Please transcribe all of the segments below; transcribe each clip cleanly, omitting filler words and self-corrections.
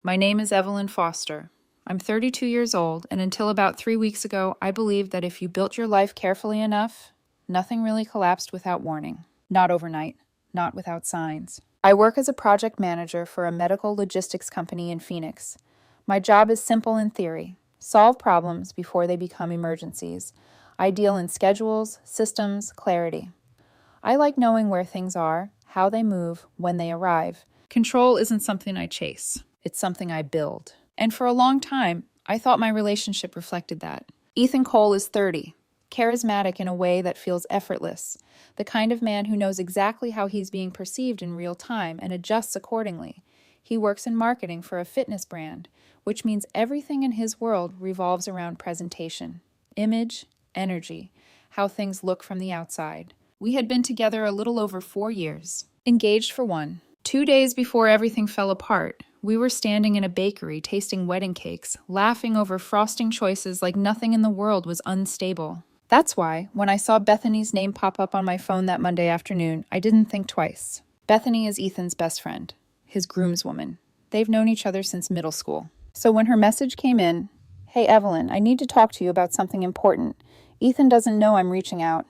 My name is Evelyn Foster. I'm 32 years old, and until about 3 weeks ago, I believed that if you built your life carefully enough, nothing really collapsed without warning. Not overnight, not without signs. I work as a project manager for a medical logistics company in Phoenix. My job is simple in theory: solve problems before they become emergencies. I deal in schedules, systems, clarity. I like knowing where things are, how they move, when they arrive. Control isn't something I chase. It's something I build. And for a long time, I thought my relationship reflected that. Ethan Cole is 30, charismatic in a way that feels effortless, the kind of man who knows exactly how he's being perceived in real time and adjusts accordingly. He works in marketing for a fitness brand, which means everything in his world revolves around presentation, image, energy, how things look from the outside. We had been together a little over 4 years, engaged for one. 2 days before everything fell apart, we were standing in a bakery tasting wedding cakes, laughing over frosting choices like nothing in the world was unstable. That's why, when I saw Bethany's name pop up on my phone that Monday afternoon, I didn't think twice. Bethany is Ethan's best friend, his groomswoman. They've known each other since middle school. So when her message came in, "Hey Evelyn, I need to talk to you about something important. Ethan doesn't know I'm reaching out,"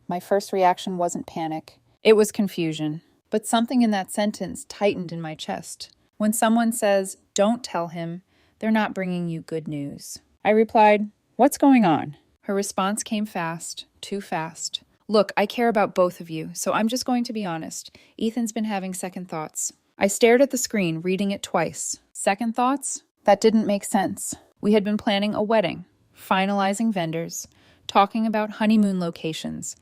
my first reaction wasn't panic. It was confusion. But something in that sentence tightened in my chest. When someone says, "Don't tell him," they're not bringing you good news. I replied, "What's going on?" Her response came fast, too fast. "Look, I care about both of you, so I'm just going to be honest. Ethan's been having second thoughts." I stared at the screen, reading it twice. Second thoughts? That didn't make sense. We had been planning a wedding, finalizing vendors, talking about honeymoon locations.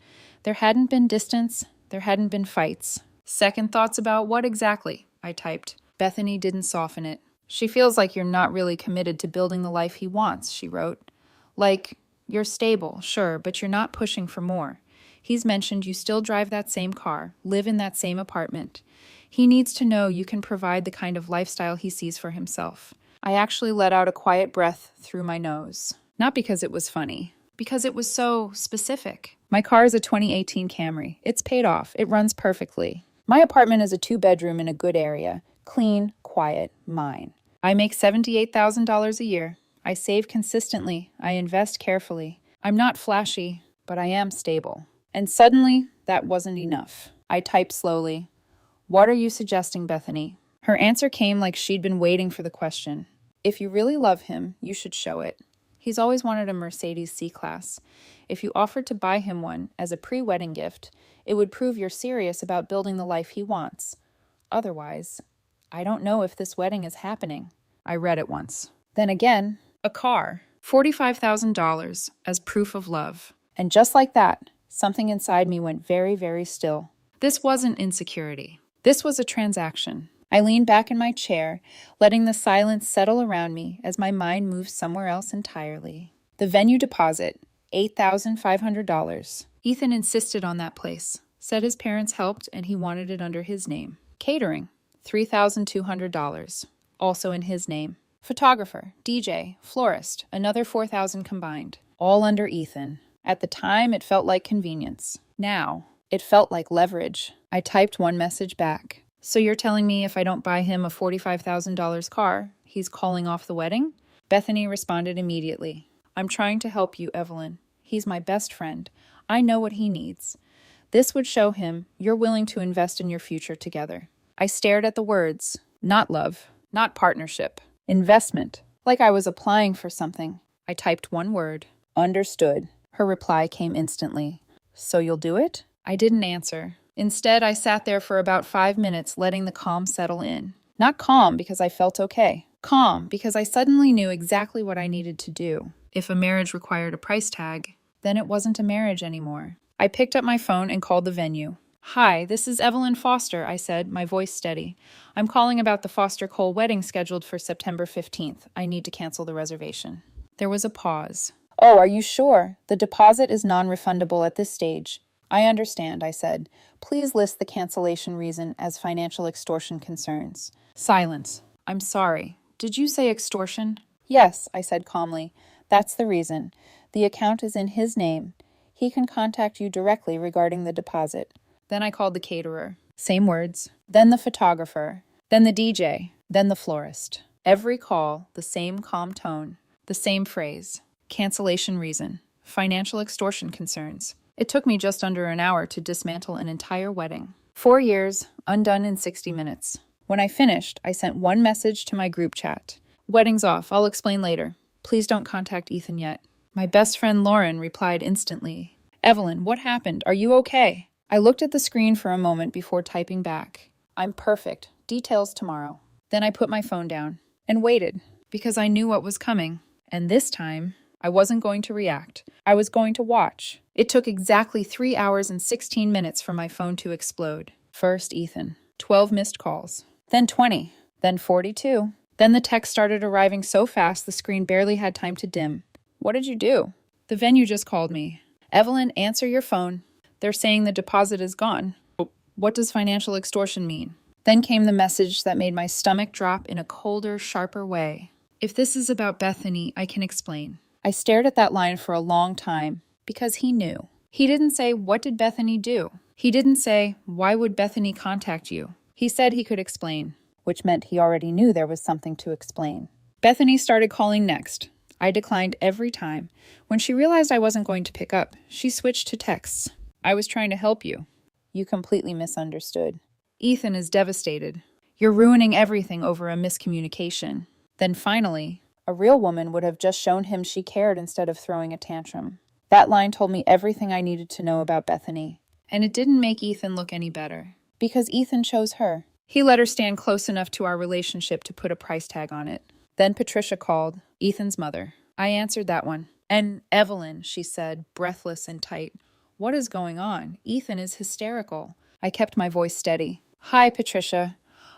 There hadn't been distance, there hadn't been fights. Second thoughts about what exactly? I typed. Bethany didn't soften it. "She feels like you're not really committed to building the life he wants," she wrote. "Like, you're stable, sure, but you're not pushing for more. He's mentioned you still drive that same car, live in that same apartment. He needs to know you can provide the kind of lifestyle he sees for himself." I actually let out a quiet breath through my nose. Not because it was funny, because it was so specific. My car is a 2018 Camry. It's paid off. It runs perfectly. My apartment is a 2-bedroom in a good area. Clean, quiet, mine. I make $78,000 a year. I save consistently. I invest carefully. I'm not flashy, but I am stable. And suddenly, that wasn't enough. I typed slowly. "What are you suggesting, Bethany?" Her answer came like she'd been waiting for the question. "If you really love him, you should show it. He's always wanted a Mercedes C-Class. If you offered to buy him one as a pre-wedding gift, it would prove you're serious about building the life he wants. Otherwise, I don't know if this wedding is happening." I read it once. Then again, a car, $45,000 as proof of love. And just like that, something inside me went very, very still. This wasn't insecurity. This was a transaction. I leaned back in my chair, letting the silence settle around me as my mind moved somewhere else entirely. The venue deposit, $8,500. Ethan insisted on that place, said his parents helped and he wanted it under his name. Catering, $3,200, also in his name. Photographer, DJ, florist, another $4,000 combined, all under Ethan. At the time, it felt like convenience. Now, it felt like leverage. I typed one message back. "So you're telling me if I don't buy him a $45,000 car, he's calling off the wedding?" Bethany responded immediately. "I'm trying to help you, Evelyn. He's my best friend. I know what he needs. This would show him you're willing to invest in your future together." I stared at the words. Not love, not partnership. Investment. Like I was applying for something. I typed one word. Understood. Her reply came instantly. "So you'll do it?" I didn't answer. Instead, I sat there for about 5 minutes, letting the calm settle in. Not calm because I felt okay. Calm because I suddenly knew exactly what I needed to do. If a marriage required a price tag, then it wasn't a marriage anymore. I picked up my phone and called the venue. "Hi, this is Evelyn Foster," I said, my voice steady. "I'm calling about the Foster Cole wedding scheduled for September 15th. I need to cancel the reservation." There was a pause. "Oh, are you sure? The deposit is non-refundable at this stage." "I understand," I said. "Please list the cancellation reason as financial extortion concerns." Silence. "I'm sorry. Did you say extortion?" "Yes," I said calmly. "That's the reason. The account is in his name. He can contact you directly regarding the deposit." Then I called the caterer. Same words. Then the photographer. Then the DJ. Then the florist. Every call, the same calm tone, the same phrase. Cancellation reason. Financial extortion concerns. It took me just under an hour to dismantle an entire wedding. 4 years, undone in 60 minutes. When I finished, I sent one message to my group chat. Wedding's off, I'll explain later. Please don't contact Ethan yet. My best friend Lauren replied instantly. Evelyn, what happened? Are you okay? I looked at the screen for a moment before typing back. I'm perfect. Details tomorrow. Then I put my phone down and waited because I knew what was coming. And this time, I wasn't going to react. I was going to watch. It took exactly 3 hours and 16 minutes for my phone to explode. First, Ethan. 12 missed calls. Then 20. Then 42. Then the text started arriving so fast the screen barely had time to dim. What did you do? The venue just called me. Evelyn, answer your phone. They're saying the deposit is gone. What does financial extortion mean? Then came the message that made my stomach drop in a colder, sharper way. If this is about Bethany, I can explain. I stared at that line for a long time because he knew. He didn't say, what did Bethany do? He didn't say, why would Bethany contact you? He said he could explain, which meant he already knew there was something to explain. Bethany started calling next. I declined every time. When she realized I wasn't going to pick up, she switched to texts. I was trying to help you. You completely misunderstood. Ethan is devastated. You're ruining everything over a miscommunication. Then finally, a real woman would have just shown him she cared instead of throwing a tantrum. That line told me everything I needed to know about Bethany. And it didn't make Ethan look any better. Because Ethan chose her. He let her stand close enough to our relationship to put a price tag on it. Then Patricia called, Ethan's mother. I answered that one. And Evelyn, she said, breathless and tight. What is going on? Ethan is hysterical. I kept my voice steady. Hi, Patricia.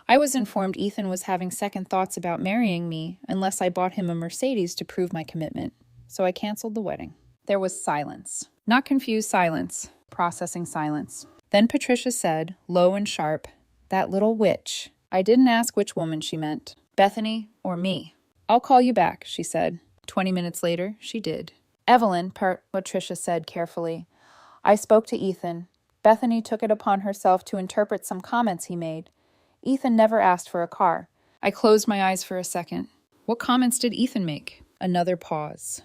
I was informed Ethan was having second thoughts about marrying me unless I bought him a Mercedes to prove my commitment. So I canceled the wedding. There was silence. Not confused silence. Processing silence. Then Patricia said, low and sharp, that little witch. I didn't ask which woman she meant. Bethany or me. I'll call you back, she said. 20 minutes later, she did. Evelyn, Patricia said carefully. I spoke to Ethan. Bethany took it upon herself to interpret some comments he made. Ethan never asked for a car. I closed my eyes for a second. What comments did Ethan make? Another pause.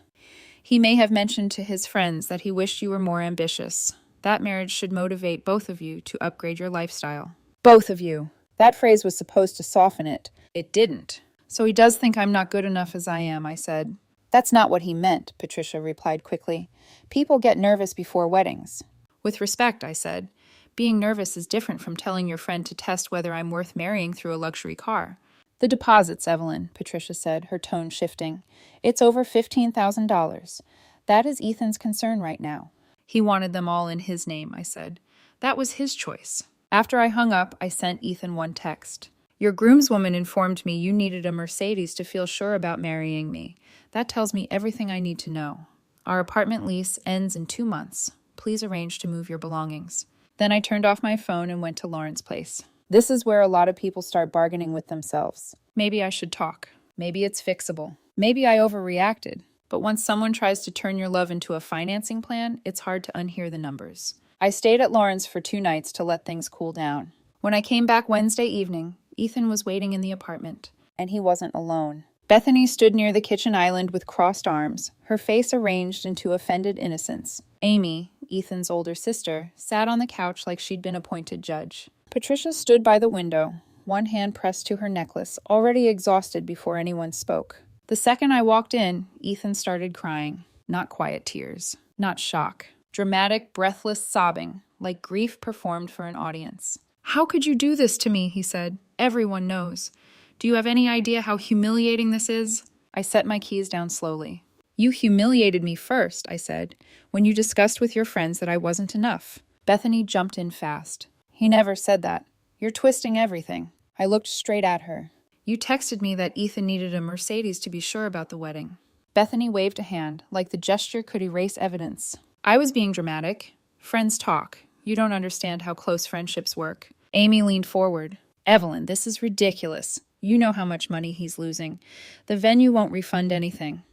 He may have mentioned to his friends that he wished you were more ambitious. That marriage should motivate both of you to upgrade your lifestyle. Both of you. That phrase was supposed to soften it. It didn't. So he does think I'm not good enough as I am, I said. That's not what he meant, Patricia replied quickly. People get nervous before weddings. With respect, I said. Being nervous is different from telling your friend to test whether I'm worth marrying through a luxury car. The deposits, Evelyn, Patricia said, her tone shifting. It's over $15,000. That is Ethan's concern right now. He wanted them all in his name, I said. That was his choice. After I hung up, I sent Ethan one text. Your groomswoman informed me you needed a Mercedes to feel sure about marrying me. That tells me everything I need to know. Our apartment lease ends in 2 months. Please arrange to move your belongings. Then I turned off my phone and went to Lauren's place. This is where a lot of people start bargaining with themselves. Maybe I should talk. Maybe it's fixable. Maybe I overreacted. But once someone tries to turn your love into a financing plan, it's hard to unhear the numbers. I stayed at Lauren's for 2 nights to let things cool down. When I came back Wednesday evening, Ethan was waiting in the apartment. And he wasn't alone. Bethany stood near the kitchen island with crossed arms, her face arranged into offended innocence. Amy, Ethan's older sister, sat on the couch like she'd been appointed judge. Patricia stood by the window, one hand pressed to her necklace, already exhausted before anyone spoke. The second I walked in, Ethan started crying. Not quiet tears, not shock. Dramatic, breathless sobbing, like grief performed for an audience. How could you do this to me, he said. Everyone knows. Do you have any idea how humiliating this is? I set my keys down slowly. You humiliated me first, I said, when you discussed with your friends that I wasn't enough. Bethany jumped in fast. He never said that. You're twisting everything. I looked straight at her. You texted me that Ethan needed a Mercedes to be sure about the wedding. Bethany waved a hand, like the gesture could erase evidence. I was being dramatic. Friends talk. You don't understand how close friendships work. Amy leaned forward. Evelyn, this is ridiculous. You know how much money he's losing. The venue won't refund anything.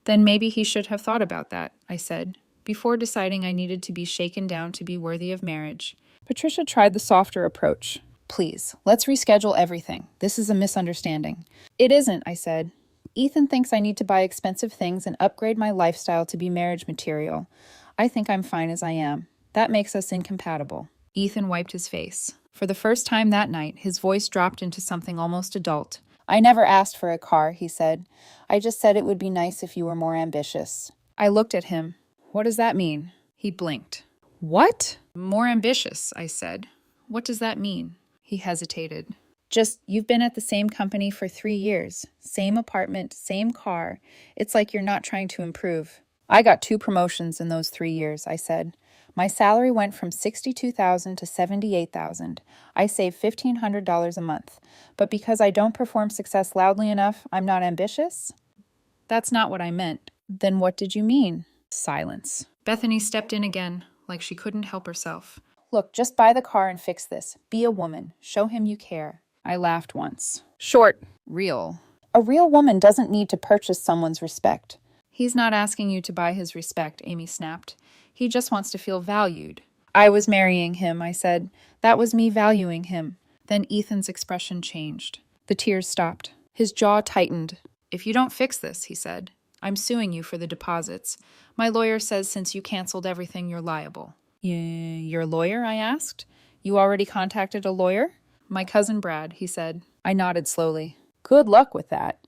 Then maybe he should have thought about that, I said, before deciding I needed to be shaken down to be worthy of marriage. Patricia tried the softer approach. Please, let's reschedule everything. This is a misunderstanding. It isn't, I said. Ethan thinks I need to buy expensive things and upgrade my lifestyle to be marriage material. I think I'm fine as I am. That makes us incompatible. Ethan wiped his face. For the first time that night, his voice dropped into something almost adult. I never asked for a car, he said. I just said it would be nice if you were more ambitious. I looked at him. What does that mean? He blinked. What? More ambitious, I said. What does that mean? He hesitated. Just, you've been at the same company for 3 years. Same apartment, same car. It's like you're not trying to improve. I got 2 promotions in those 3 years, I said. My salary went from $62,000 to $78,000. I save $1,500 a month. But because I don't perform success loudly enough, I'm not ambitious? That's not what I meant. Then what did you mean? Silence. Bethany stepped in again, like she couldn't help herself. Look, just buy the car and fix this. Be a woman. Show him you care. I laughed once. Short. Real. A real woman doesn't need to purchase someone's respect. He's not asking you to buy his respect, Amy snapped. He just wants to feel valued. I was marrying him, I said. That was me valuing him. Then Ethan's expression changed. The tears stopped. His jaw tightened. If you don't fix this, he said, I'm suing you for the deposits. My lawyer says since you canceled everything, you're liable. Your lawyer? I asked. You already contacted a lawyer? My cousin Brad, he said. I nodded slowly. Good luck with that.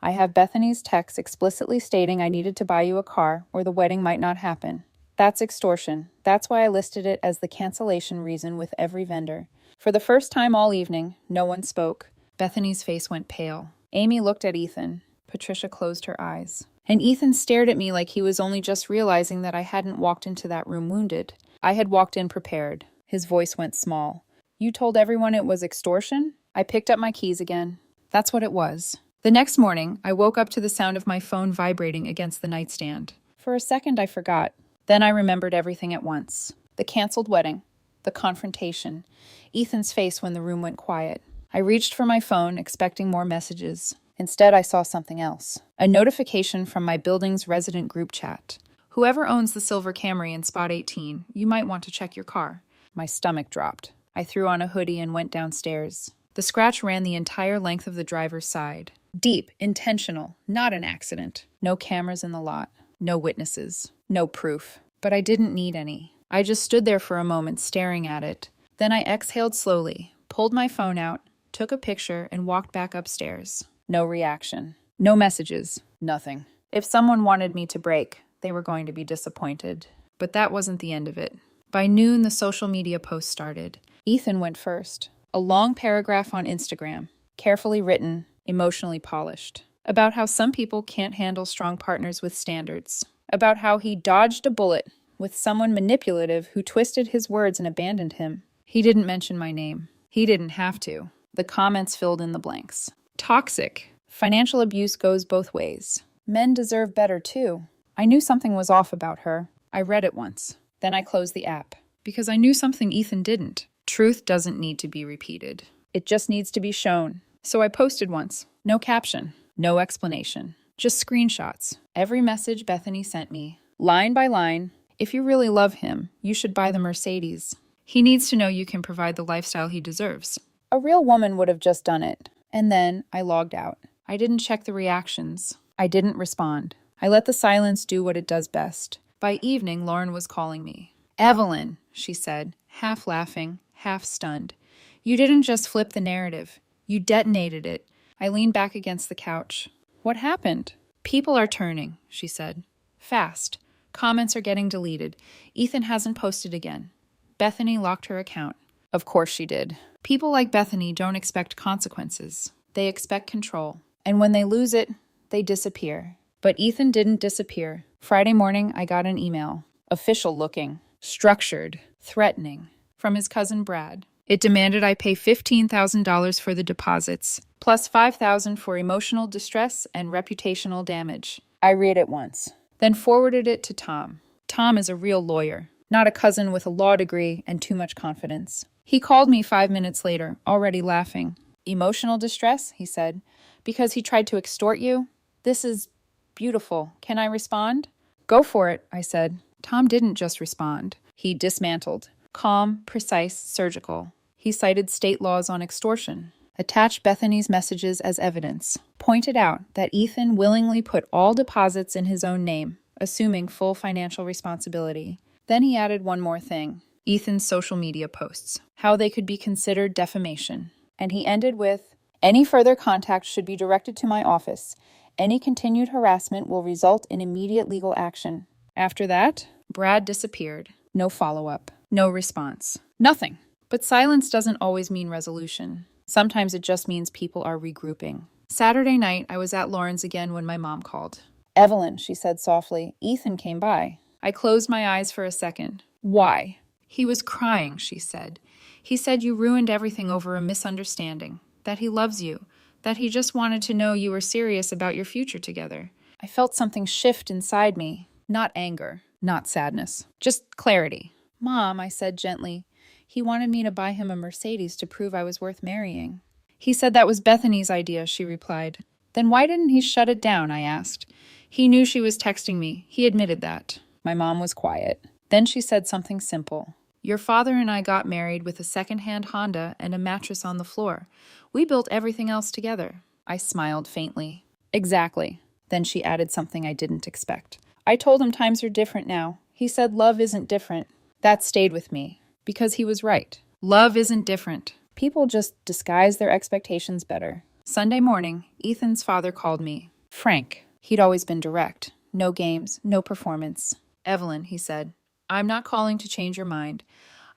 I have Bethany's text explicitly stating I needed to buy you a car or the wedding might not happen. That's extortion. That's why I listed it as the cancellation reason with every vendor. For the first time all evening, no one spoke. Bethany's face went pale. Amy looked at Ethan. Patricia closed her eyes. And Ethan stared at me like he was only just realizing that I hadn't walked into that room wounded. I had walked in prepared. His voice went small. You told everyone it was extortion? I picked up my keys again. That's what it was. The next morning, I woke up to the sound of my phone vibrating against the nightstand. For a second, I forgot. Then I remembered everything at once. The canceled wedding. The confrontation. Ethan's face when the room went quiet. I reached for my phone, expecting more messages. Instead, I saw something else. A notification from my building's resident group chat. Whoever owns the silver Camry in spot 18, you might want to check your car. My stomach dropped. I threw on a hoodie and went downstairs. The scratch ran the entire length of the driver's side. Deep, intentional, not an accident. No cameras in the lot. No witnesses. No proof. But I didn't need any. I just stood there for a moment staring at it. Then I exhaled slowly, pulled my phone out, took a picture, and walked back upstairs. No reaction. No messages. Nothing. If someone wanted me to break, they were going to be disappointed. But that wasn't the end of it. By noon, the social media post started. Ethan went first. A long paragraph on Instagram, carefully written, emotionally polished, about how some people can't handle strong partners with standards, about how he dodged a bullet with someone manipulative who twisted his words and abandoned him. He didn't mention my name. He didn't have to. The comments filled in the blanks. Toxic. Financial abuse goes both ways. Men deserve better too. I knew something was off about her. I read it once. Then I closed the app. Because I knew something Ethan didn't. Truth doesn't need to be repeated. It just needs to be shown. So I posted once. No caption. No explanation. Just screenshots. Every message Bethany sent me. Line by line. If you really love him, you should buy the Mercedes. He needs to know you can provide the lifestyle he deserves. A real woman would have just done it. And then I logged out. I didn't check the reactions. I didn't respond. I let the silence do what it does best. By evening, Lauren was calling me. Evelyn, she said, half laughing, half stunned. You didn't just flip the narrative. You detonated it. I leaned back against the couch. What happened? People are turning, she said. Fast. Comments are getting deleted. Ethan hasn't posted again. Bethany locked her account. Of course she did. People like Bethany don't expect consequences. They expect control. And when they lose it, they disappear. But Ethan didn't disappear. Friday morning, I got an email. Official looking. Structured. Threatening. From his cousin Brad. It demanded I pay $15,000 for the deposits, plus $5,000 for emotional distress and reputational damage. I read it once, then forwarded it to Tom. Tom is a real lawyer, not a cousin with a law degree and too much confidence. He called me 5 minutes later, already laughing. Emotional distress, he said, because he tried to extort you? This is beautiful. Can I respond? Go for it, I said. Tom didn't just respond. He dismantled. Calm, precise, surgical. He cited state laws on extortion, attached Bethany's messages as evidence, pointed out that Ethan willingly put all deposits in his own name, assuming full financial responsibility. Then he added one more thing: Ethan's social media posts, how they could be considered defamation. And he ended with, "Any further contact should be directed to my office. Any continued harassment will result in immediate legal action." After that, Brad disappeared. No follow-up. No response. Nothing. But silence doesn't always mean resolution. Sometimes it just means people are regrouping. Saturday night, I was at Lauren's again when my mom called. "Evelyn," she said softly, "Ethan came by." I closed my eyes for a second. "Why?" "He was crying," she said. "He said you ruined everything over a misunderstanding, that he loves you, that he just wanted to know you were serious about your future together." I felt something shift inside me. Not anger, not sadness, just clarity. "Mom," I said gently, "he wanted me to buy him a Mercedes to prove I was worth marrying." "He said that was Bethany's idea," she replied. "Then why didn't he shut it down?" I asked. "He knew she was texting me. He admitted that." My mom was quiet. Then she said something simple. "Your father and I got married with a second-hand Honda and a mattress on the floor. We built everything else together." I smiled faintly. "Exactly." Then she added something I didn't expect. "I told him times are different now. He said love isn't different." That stayed with me, because he was right. Love isn't different. People just disguise their expectations better. Sunday morning, Ethan's father called me. Frank. He'd always been direct. No games, no performance. "Evelyn," he said, "I'm not calling to change your mind.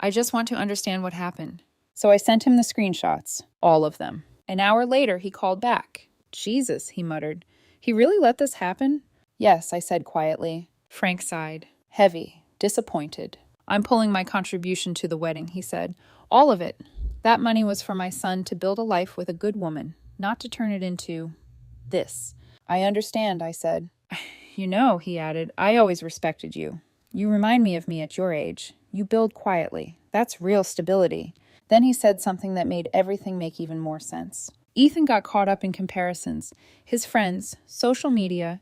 I just want to understand what happened." So I sent him the screenshots. All of them. An hour later, he called back. "Jesus," he muttered. "He really let this happen?" "Yes," I said quietly. Frank sighed. Heavy. Disappointed. "I'm pulling my contribution to the wedding," he said. "All of it. That money was for my son to build a life with a good woman, not to turn it into this." "I understand," I said. "You know," he added, "I always respected you. You remind me of me at your age. You build quietly. That's real stability." Then he said something that made everything make even more sense. Ethan got caught up in comparisons. His friends, social media.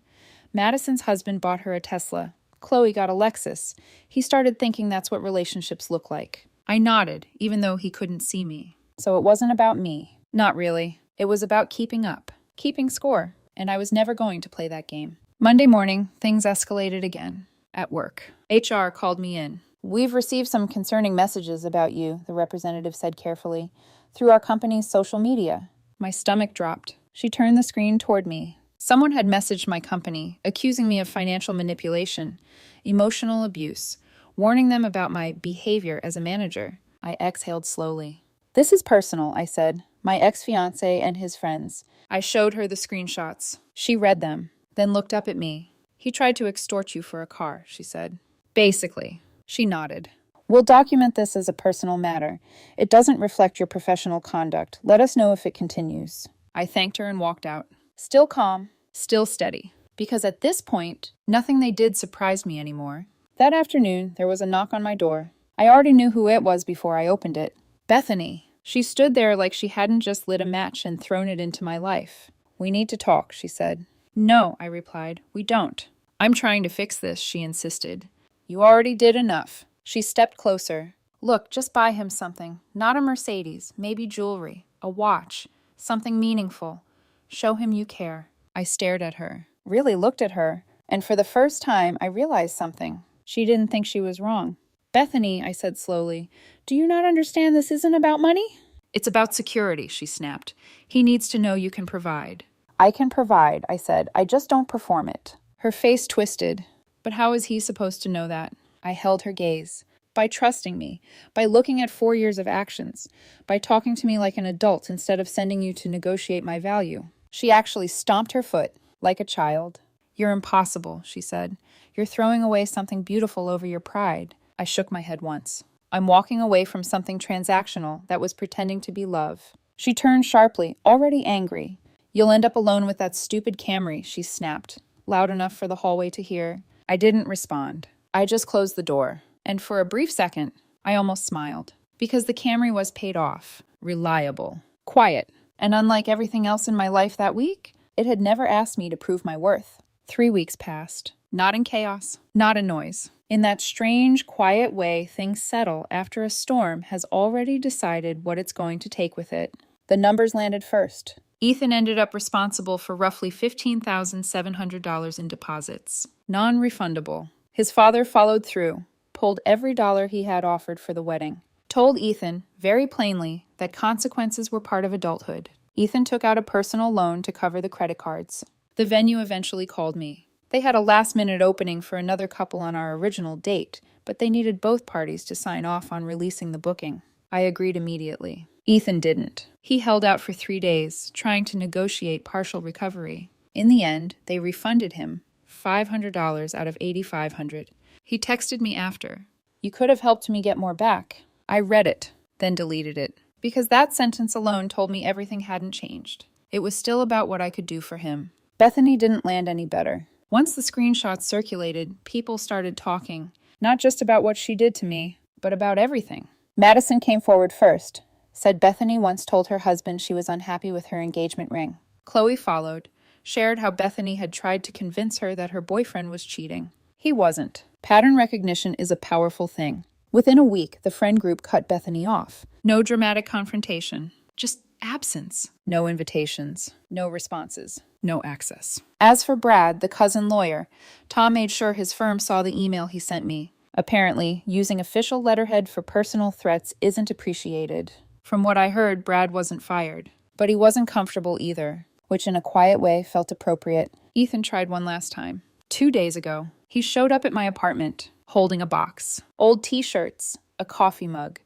Madison's husband bought her a Tesla. Chloe got a Lexus. He started thinking that's what relationships look like. I nodded, even though he couldn't see me. So it wasn't about me. Not really. It was about keeping up, keeping score, and I was never going to play that game. Monday morning, things escalated again. At work. HR called me in. "We've received some concerning messages about you," the representative said carefully, "through our company's social media." My stomach dropped. She turned the screen toward me. Someone had messaged my company, accusing me of financial manipulation, emotional abuse, warning them about my behavior as a manager. I exhaled slowly. "This is personal," I said. "My ex-fiancé and his friends." I showed her the screenshots. She read them, then looked up at me. "He tried to extort you for a car," she said. "Basically." She nodded. "We'll document this as a personal matter. It doesn't reflect your professional conduct. Let us know if it continues." I thanked her and walked out. Still calm, still steady. Because at this point, nothing they did surprised me anymore. That afternoon, there was a knock on my door. I already knew who it was before I opened it. Bethany. She stood there like she hadn't just lit a match and thrown it into my life. "We need to talk," she said. "No," I replied. "We don't." "I'm trying to fix this," she insisted. "You already did enough." She stepped closer. "Look, just buy him something. Not a Mercedes, maybe jewelry, a watch, something meaningful. Show him you care." I stared at her, really looked at her, and for the first time I realized something. She didn't think she was wrong. "Bethany," I said slowly, "do you not understand this isn't about money?" "It's about security," she snapped. "He needs to know you can provide." "I can provide," I said. "I just don't perform it." Her face twisted. "But how is he supposed to know that?" I held her gaze. "By trusting me, by looking at 4 years of actions, by talking to me like an adult instead of sending you to negotiate my value." She actually stomped her foot, like a child. "You're impossible," she said. "You're throwing away something beautiful over your pride." I shook my head once. "I'm walking away from something transactional that was pretending to be love." She turned sharply, already angry. "You'll end up alone with that stupid Camry," she snapped, loud enough for the hallway to hear. I didn't respond. I just closed the door. And for a brief second, I almost smiled. Because the Camry was paid off, reliable, quiet, and unlike everything else in my life that week, it had never asked me to prove my worth. 3 weeks passed. Not in chaos, not in noise. In that strange, quiet way things settle after a storm has already decided what it's going to take with it. The numbers landed first. Ethan ended up responsible for roughly $15,700 in deposits. Non-refundable. His father followed through, pulled every dollar he had offered for the wedding. Told Ethan, very plainly, that consequences were part of adulthood. Ethan took out a personal loan to cover the credit cards. The venue eventually called me. They had a last-minute opening for another couple on our original date, but they needed both parties to sign off on releasing the booking. I agreed immediately. Ethan didn't. He held out for 3 days, trying to negotiate partial recovery. In the end, they refunded him $500 out of $8,500. He texted me after. "You could have helped me get more back." I read it, then deleted it, because that sentence alone told me everything hadn't changed. It was still about what I could do for him. Bethany didn't land any better. Once the screenshots circulated, people started talking, not just about what she did to me, but about everything. Madison came forward first, said Bethany once told her husband she was unhappy with her engagement ring. Chloe followed, shared how Bethany had tried to convince her that her boyfriend was cheating. He wasn't. Pattern recognition is a powerful thing. Within a week, the friend group cut Bethany off. No dramatic confrontation, just absence. No invitations, no responses, no access. As for Brad, the cousin lawyer, Tom made sure his firm saw the email he sent me. Apparently, using official letterhead for personal threats isn't appreciated. From what I heard, Brad wasn't fired, but he wasn't comfortable either, which in a quiet way felt appropriate. Ethan tried one last time. 2 days ago, he showed up at my apartment, holding a box. Old t-shirts, a coffee mug,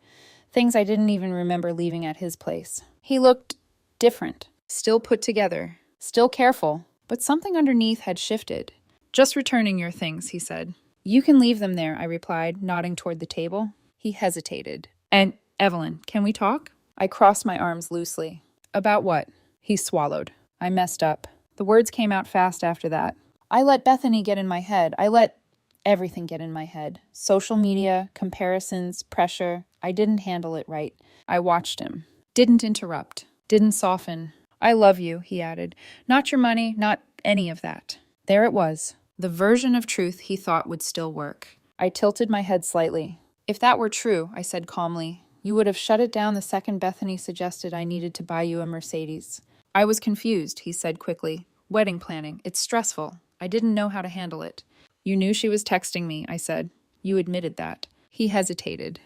things I didn't even remember leaving at his place. He looked different, still put together, still careful, but something underneath had shifted. "Just returning your things," he said. "You can leave them there," I replied, nodding toward the table. He hesitated. "And, Evelyn, can we talk?" I crossed my arms loosely. "About what?" He swallowed. I messed up. The words came out fast after that. I let Bethany get in my head. I let everything get in my head. Social media, comparisons, pressure. I didn't handle it right. I watched him. Didn't interrupt. Didn't soften. "I love you," he added. "Not your money, not any of that." There it was. The version of truth he thought would still work. I tilted my head slightly. "If that were true," I said calmly, "you would have shut it down the second Bethany suggested I needed to buy you a Mercedes." "I was confused," he said quickly. "Wedding planning. It's stressful. I didn't know how to handle it." "You knew she was texting me," I said. "You admitted that." He hesitated.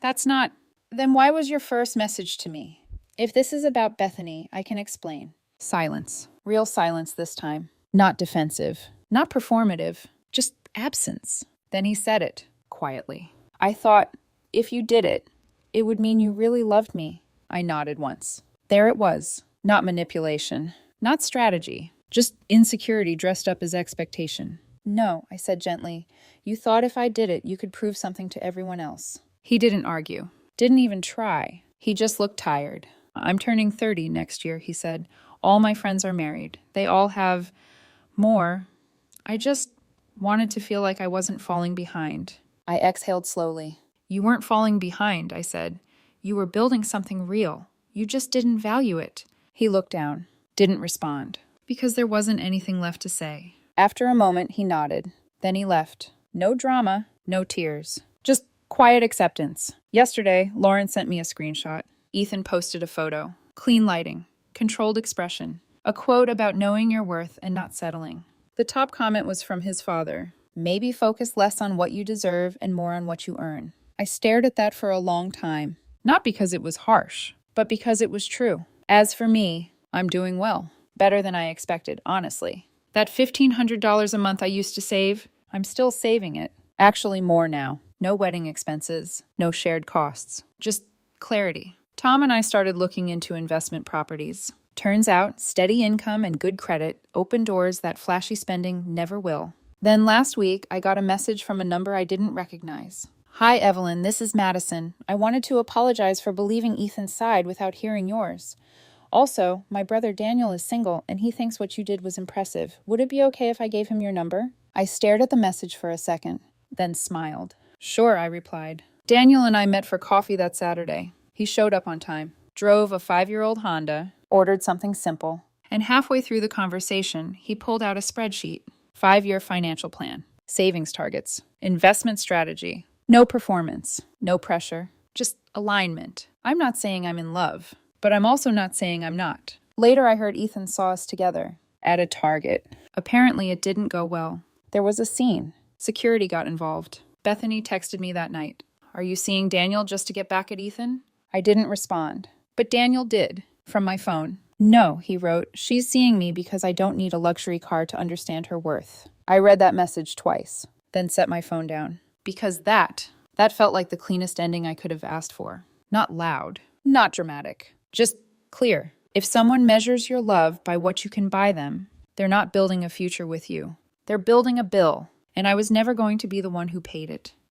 "That's not... Then why was your first message to me? If this is about Bethany, I can explain." Silence. Real silence this time. Not defensive. Not performative. Just absence. Then he said it, quietly. "I thought, if you did it, it would mean you really loved me." I nodded once. There it was. Not manipulation. Not strategy. Just insecurity dressed up as expectation. "No," I said gently. "You thought if I did it, you could prove something to everyone else." He didn't argue. Didn't even try. He just looked tired. "I'm turning 30 next year," he said. "All my friends are married. They all have more. I just wanted to feel like I wasn't falling behind." I exhaled slowly. "You weren't falling behind," I said. "You were building something real. You just didn't value it." He looked down. Didn't respond. Because there wasn't anything left to say. After a moment, he nodded. Then he left. No drama, no tears. Just quiet acceptance. Yesterday, Lauren sent me a screenshot. Ethan posted a photo. Clean lighting. Controlled expression. A quote about knowing your worth and not settling. The top comment was from his father. "Maybe focus less on what you deserve and more on what you earn." I stared at that for a long time. Not because it was harsh, but because it was true. As for me, I'm doing well. Better than I expected, honestly. That $1,500 a month I used to save, I'm still saving it. Actually more now. No wedding expenses, no shared costs. Just clarity. Tom and I started looking into investment properties. Turns out, steady income and good credit open doors that flashy spending never will. Then last week, I got a message from a number I didn't recognize. "Hi, Evelyn, this is Madison. I wanted to apologize for believing Ethan's side without hearing yours. Also, my brother Daniel is single, and he thinks what you did was impressive. Would it be okay if I gave him your number?" I stared at the message for a second, then smiled. "Sure," I replied. "Daniel and I met for coffee that Saturday. He showed up on time, drove a 5-year-old Honda, ordered something simple, and halfway through the conversation, he pulled out a spreadsheet, 5-year financial plan. Savings targets. Investment strategy. No performance. No pressure. Just alignment. I'm not saying I'm in love, but I'm also not saying I'm not. Later, I heard Ethan saw us together at a Target. Apparently, it didn't go well. There was a scene. Security got involved. Bethany texted me that night. Are you seeing Daniel just to get back at Ethan? I didn't respond, but Daniel did, from my phone. No, he wrote, she's seeing me because I don't need a luxury car to understand her worth. I read that message twice, then set my phone down. Because that felt like the cleanest ending I could have asked for. Not loud, not dramatic, just clear. If someone measures your love by what you can buy them, they're not building a future with you. They're building a bill, and I was never going to be the one who paid it.